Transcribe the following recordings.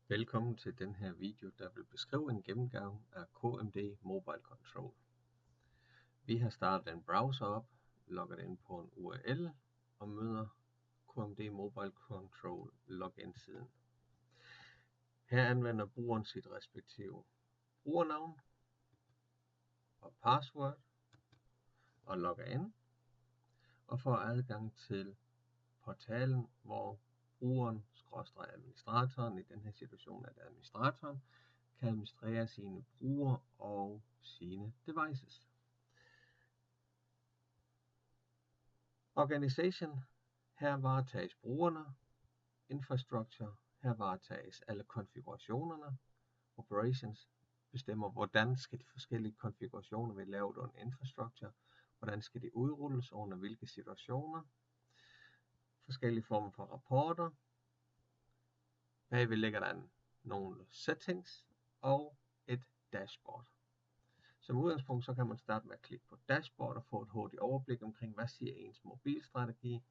Velkommen til den her video, der vil beskrive en gennemgang af KMD Mobile Control. Vi har startet en browser op, logget ind på en URL og møder KMD Mobile Control login-siden. Her anvender brugeren sit respektive brugernavn og password og logger ind og får adgang til portalen, hvor brugeren/administratoren, i den her situation er det administratoren, kan administrere sine brugere og sine devices. Organization, her varetages brugerne. Infrastructure, her varetages alle konfigurationerne. Operations bestemmer, hvordan skal de forskellige konfigurationer være lavet under infrastructure, hvordan skal de udrulles under hvilke situationer. Forskellige former for rapporter. Bagved ligger der nogle settings og et dashboard. Som udgangspunkt så kan man starte med at klikke på dashboard og få et hurtigt overblik omkring, hvad siger ens mobilstrategi.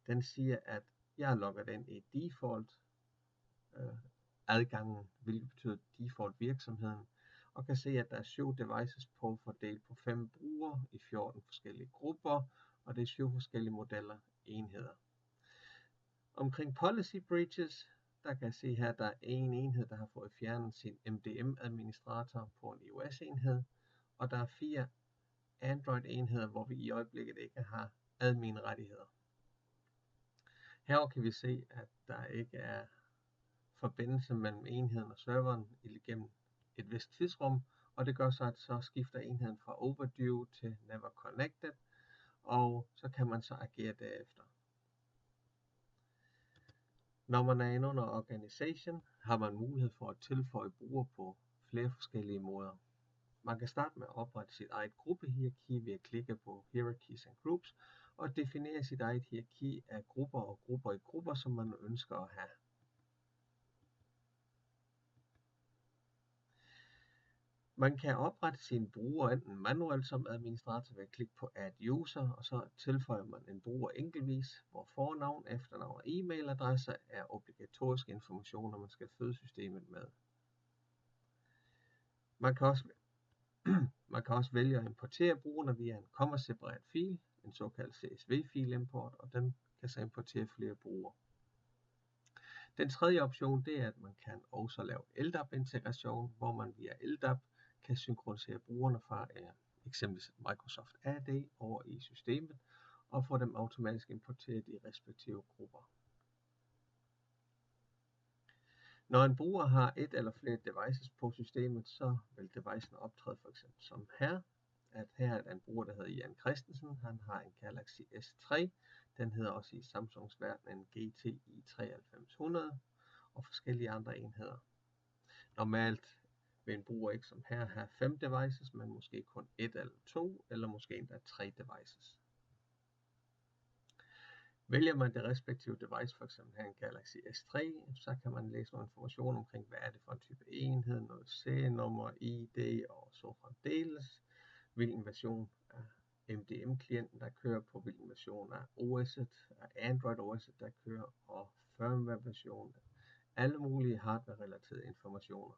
Den siger, at jeg er logget ind i default adgangen, hvilket betyder default virksomheden, og kan se, at der er 7 devices på fordelt på 5 brugere i 14 forskellige grupper, og det er 7 forskellige modeller enheder. Omkring policy breaches, der kan jeg se her, at der er en enhed, der har fået fjernet sin MDM-administrator på en iOS-enhed, og der er 4 Android-enheder, hvor vi i øjeblikket ikke har admin-rettigheder. Herover kan vi se, at der ikke er forbindelse mellem enheden og serveren igennem et vist tidsrum, og det gør så, at så skifter enheden fra overdue til never connected, og så kan man så agere derefter. Når man er inde under Organization, har man mulighed for at tilføje brugere på flere forskellige måder. Man kan starte med at oprette sit eget gruppehierarki ved at klikke på Hierarchies and Groups og definere sit eget hierarki af grupper og grupper i grupper, som man ønsker at have. Man kan oprette sine brugere enten manuelt som administrator ved at klikke på Add User, og så tilføjer man en bruger enkeltvis, hvor fornavn, efternavn og e-mailadresse er obligatoriske informationer, man skal føde systemet med. Man kan også vælge at importere brugerne via en kommaseparat fil, en såkaldt CSV-fil import, og den kan så importere flere brugere. Den tredje option, det er, at man kan også lave LDAP-integration, hvor man via LDAP kan synkronisere brugerne fra eksempelvis Microsoft AD over i systemet og få dem automatisk importeret i respektive grupper. Når en bruger har et eller flere devices på systemet, så vil devicen optræde for eksempel som her. At her er der en bruger, der hedder Jan Christensen. Han har en Galaxy S3. Den hedder også i Samsungs verden en GTI 9300 og forskellige andre enheder. Normalt vil en bruger ikke som her have 5 devices, men måske kun 1 eller 2, eller måske endda 3 devices. Vælger man det respektive device, for eksempel her en Galaxy S3, så kan man læse noget information omkring, hvad er det for en type enhed, noget serienummer, ID og så fremdeles, hvilken version af MDM-klienten, der kører på, hvilken version af OS'et, af Android OS'et, der kører, og firmware-version, alle mulige hardware-relaterede informationer.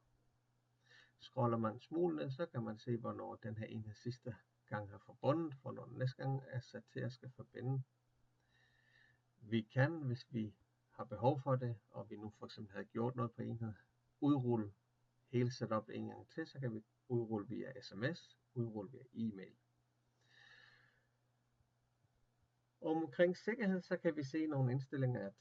Scroller man en smule ned, så kan man se, hvornår den her enhed sidste gang har forbundet, hvornår den næste gang er sat til at skal forbinde. Vi kan, hvis vi har behov for det, og vi nu for eksempel havde gjort noget på enhed, udrulle hele setup en gang til, så kan vi udrulle via sms, udrulle via e-mail. Omkring sikkerhed, så kan vi se nogle indstillinger, at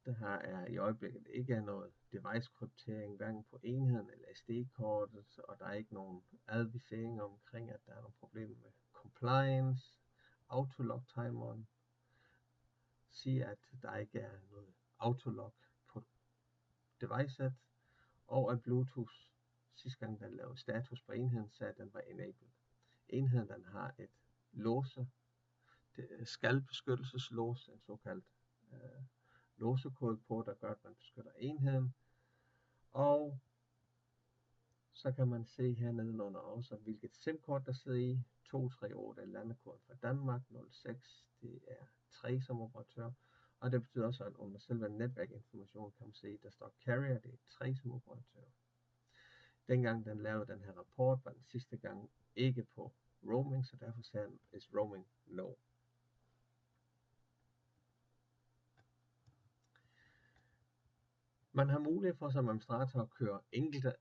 der her er i øjeblikket ikke er noget device kryptering, hverken på enheden eller SD-kortet, og der er ikke nogen advisering omkring, at der er nogle problemer med compliance, autolog timeren, siger, at der ikke er noget autolog på devicet, og at Bluetooth sidste gang der lavede status på enheden, sagde at den var enabled. Enheden den har et låse, skalbeskyttelseslås, en såkaldt låsekode på, der gør, at man beskytter enheden. Og så kan man se her nedenunder også, hvilket SIM-kort der sidder i. 238 er landekoden fra Danmark, 06 det er 3 som operatør, Og det betyder også, at under selve netværkinformation kan man se, at der står carrier, det er 3 som operatør. Dengang den lavede den her rapport, var den sidste gang ikke på roaming, så derfor sagde den, is roaming no. Man har mulighed for som administrator at køre enkelte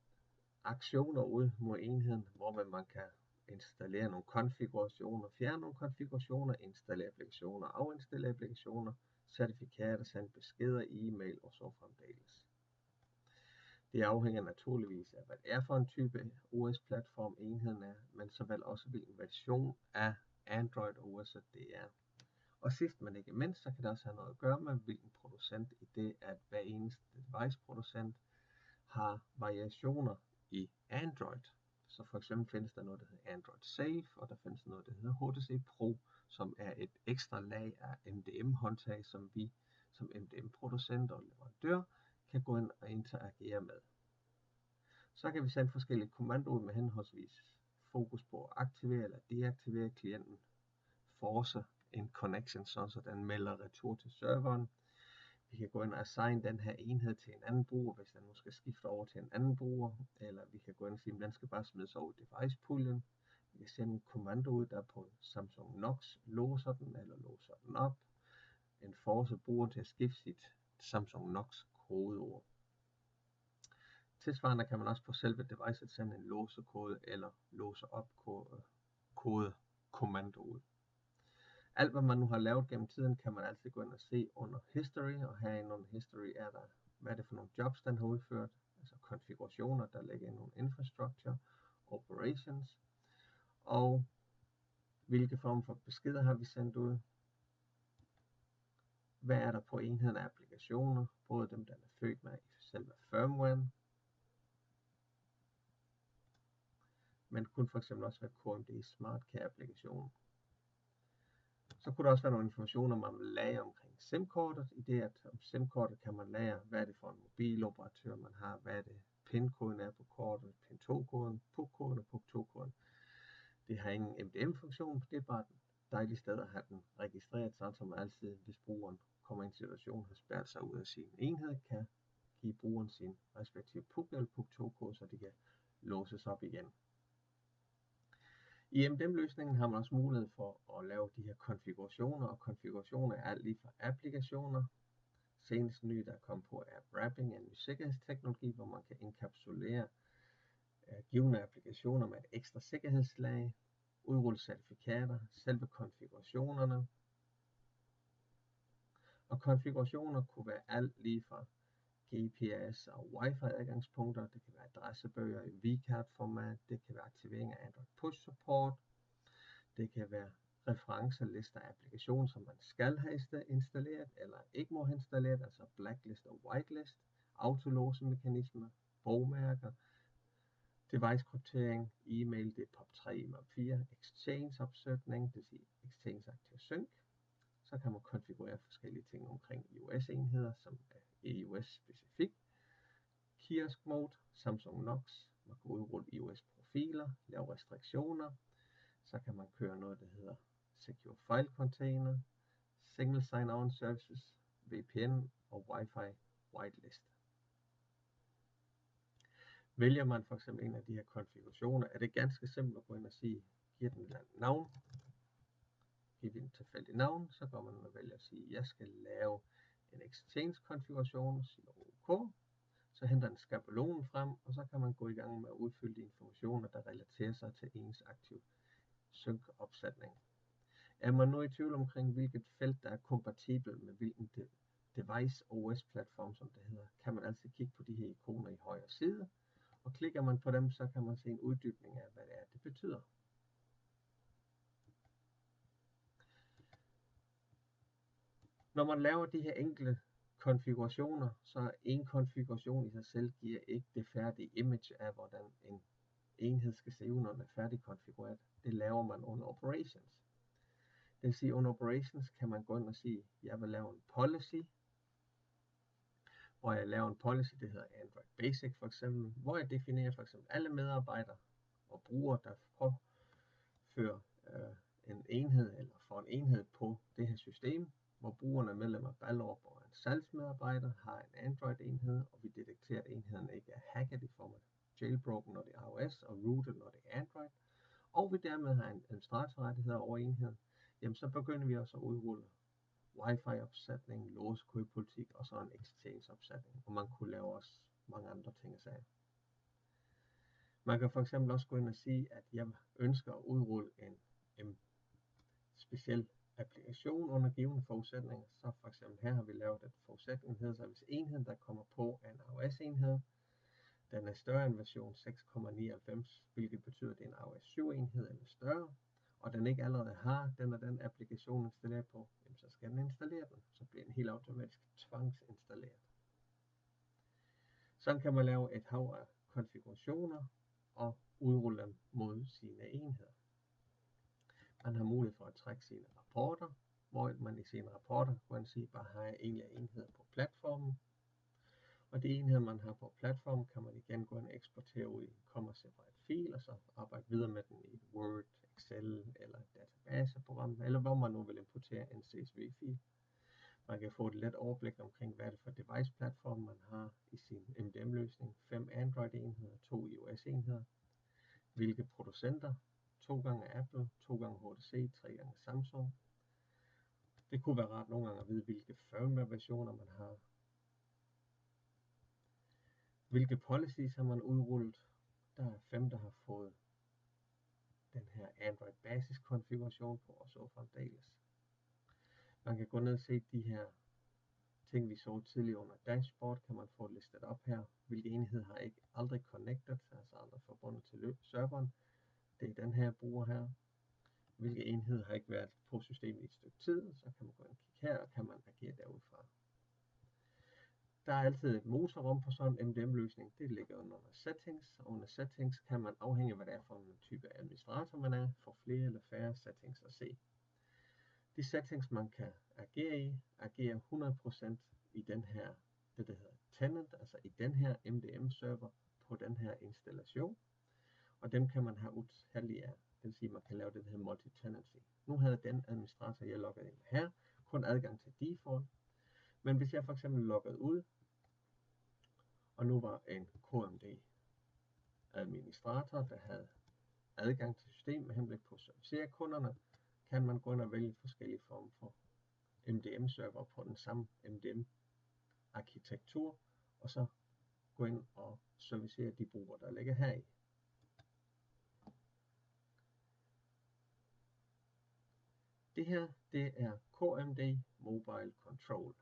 aktioner ud mod enheden, hvor man kan installere nogle konfigurationer, fjerne nogle konfigurationer, installere applikationer, afinstallere applikationer, certifikater, sende beskeder, e-mail og så fremdeles. Det afhænger naturligvis af, hvad det er for en type OS-platform enheden er, men såvel også hvilken version af Android OS det er. Og sidst men ikke mindst, så kan det også have noget at gøre med, hvilken producent, i det at hver eneste device-producent har variationer i Android. Så for eksempel findes der noget, der hedder Android Safe, og der findes noget, der hedder HTC Pro, som er et ekstra lag af MDM-håndtag, som vi som MDM-producent og leverandør kan gå ind og interagere med. Så kan vi sende forskellige kommandoer med henholdsvis fokus på at aktivere eller deaktivere klienten, force en connection, så den melder retur til serveren. Vi kan gå ind og assign den her enhed til en anden bruger, hvis den nu skal skifte over til en anden bruger, eller vi kan gå ind og sige, at den skal bare smides over device-puljen. Vi kan sende en kommando ud, der på Samsung Knox låser den eller låser den op. En force bruger til at skifte sit Samsung Knox kodeord. Tilsvarende kan man også på selve device sende en låsekode eller låse op kode kommando ud. Alt hvad man nu har lavet gennem tiden, kan man altid gå ind og se under history, og herinde under history er der, hvad er det for nogle jobs, den har udført, altså konfigurationer, der ligger i nogle infrastructure, operations, og hvilke former for beskeder har vi sendt ud, hvad er der på enheden af applikationer, både dem, der er født med i selve firmware, men kunne for eksempel også være KMD SmartCare-applikationen. Så kunne der også være nogle informationer, man vil lagre omkring SIM-kortet, i det at om SIM-kortet kan man lagre, hvad er det for en mobiloperatør man har, hvad er det PIN-koden er på kortet, PIN-2-koden, PUK-koden og PUK2-koden. Det har ingen MDM-funktion, det er bare et dejligt sted at have den registreret, så man altid, hvis brugeren kommer i en situation, har spærret sig ud af sin enhed, kan give brugeren sin respektive PUK eller PUK2-kode, så de kan låses op igen. I MDM-løsningen har man også mulighed for at lave de her konfigurationer, og konfigurationer er alt lige fra applikationer. Senest nye, der er kommet på, er wrapping, en ny sikkerhedsteknologi, hvor man kan enkapsulere givne applikationer med et ekstra sikkerhedslag, udrulle certifikater, selve konfigurationerne. Og konfigurationer kunne være alt lige fra GPS og Wi-Fi adgangspunkter, det kan være adressebøger i vCard-format, det kan være aktivering af Android Push Support, det kan være referencelister af applikationer, som man skal have installeret eller ikke må have installeret, altså blacklist og whitelist, autolåsemekanismer, bogmærker, device kryptering, e-mail, det er POP3, MAP4, exchange opsætning, det vil sige exchange active sync. Så kan man konfigurere forskellige ting omkring iOS-enheder, som er iOS-specifik. Kiosk mode, Samsung Knox, man kan udrulle iOS-profiler, lave restriktioner. Så kan man køre noget, der hedder Secure File Container, Single Sign-On Services, VPN og Wi-Fi whitelist. Vælger man for eksempel en af de her konfigurationer, er det ganske simpelt at gå ind og sige, giver den et navn, giver den et tilfældigt navn, så går man og vælger at sige, jeg skal lave en exchange-konfiguration, siger OK, så henter den skabelonen frem, og så kan man gå i gang med at udfylde de informationer, der relaterer sig til ens aktiv sync-opsætning. Er man nu i tvivl omkring, hvilket felt, der er kompatibel med hvilken device OS-platform, som det hedder, kan man altid kigge på de her ikoner i højre side, og klikker man på dem, så kan man se en uddybning af, hvad det er, det betyder. Når man laver de her enkelte konfigurationer, så en konfiguration i sig selv giver ikke det færdige image af, hvordan en enhed skal se ud, når den er færdigkonfigureret. Det laver man under operations. Det vil sige, under operations kan man gå ind og sige, jeg vil lave en policy, hvor jeg laver en policy, det hedder Android Basic for eksempel, hvor jeg definerer for eksempel alle medarbejdere og brugere, der påfører en enhed eller får en enhed på det her system, hvor brugeren er medlem af Ballerup og en salgsmedarbejder, har en Android-enhed, og vi detekterer, at enheden ikke er hacket i form af jailbroken, når det er iOS, og rooted, når det er Android, og vi dermed har en administratorrettigheder over enheden, jamen så begynder vi også at udrulle Wi-Fi-opsætning, låsekodepolitik og så en exchange-opsætning, og man kunne lave også mange andre ting og sager. Man kan for eksempel også gå ind og sige, at jeg ønsker at udrulle en speciel applikation under givende forudsætninger. Så for eksempel her har vi lavet et forudsætning, der hedder, så hvis enheden, der kommer på, er en iOS-enhed, den er større end version 6.99, hvilket betyder, at det er en iOS 7-enhed eller større, og den ikke allerede har den og den applikation installeret på, jamen så skal den installere den, så bliver den helt automatisk tvangsinstalleret. Sådan kan man lave et hav af konfigurationer og udrulle dem mod sine enheder. Man har mulighed for at trække sine rapporter, hvor man i sine rapporter kan sige, bare har jeg egentlig enheder på platformen. Og de enheder, man har på platformen, kan man igen gå ind og eksportere ud i en komma-separat fil, og så arbejde videre med den i Word, Excel eller et databaseprogram, eller hvor man nu vil importere en CSV-fil. Man kan få et let overblik omkring, hvad det er for device-platform, man har i sin MDM-løsning. 5 Android-enheder, 2 iOS-enheder. Hvilke producenter? 2 gange Apple, 2 gange HTC, 3 gange Samsung. Det kunne være rart nogle gange at vide, hvilke firmware-versioner man har. Hvilke policies har man udrullet? Der er 5, der har fået den her Android basiskonfiguration på, og så fremdeles. Man kan gå ned og se de her ting, vi så tidligere under dashboard, kan man få listet op her. Hvilke enhed har ikke aldrig connected, altså aldrig forbundet til serveren. Det er den her bruger her. Hvilke enhed har ikke været på systemet i et stykke tid, så kan man gå ind og kigge her, og kan man agere derudfra. Der er altid et motorrum på sådan en MDM-løsning. Det ligger under settings, og under settings kan man afhængig af, hvad det er for en type administrator man er, få flere eller færre settings at se. De settings, man kan agere i, agerer 100% i den her, det der hedder tenant, altså i den her MDM-server på den her installation. Og dem kan man have utallige af. Det vil sige, at man kan lave det, der hedder multi-tenancy. Nu havde den administrator, jeg logget ind her, kun adgang til default. Men hvis jeg for eksempel loggede ud, og nu var en KMD-administrator, der havde adgang til systemet med henblik på at servicere kunderne, kan man gå ind og vælge forskellige former for MDM-server på den samme MDM-arkitektur, og så gå ind og servicere de brugere, der ligger heri. Det her, det er KMD Mobile Control.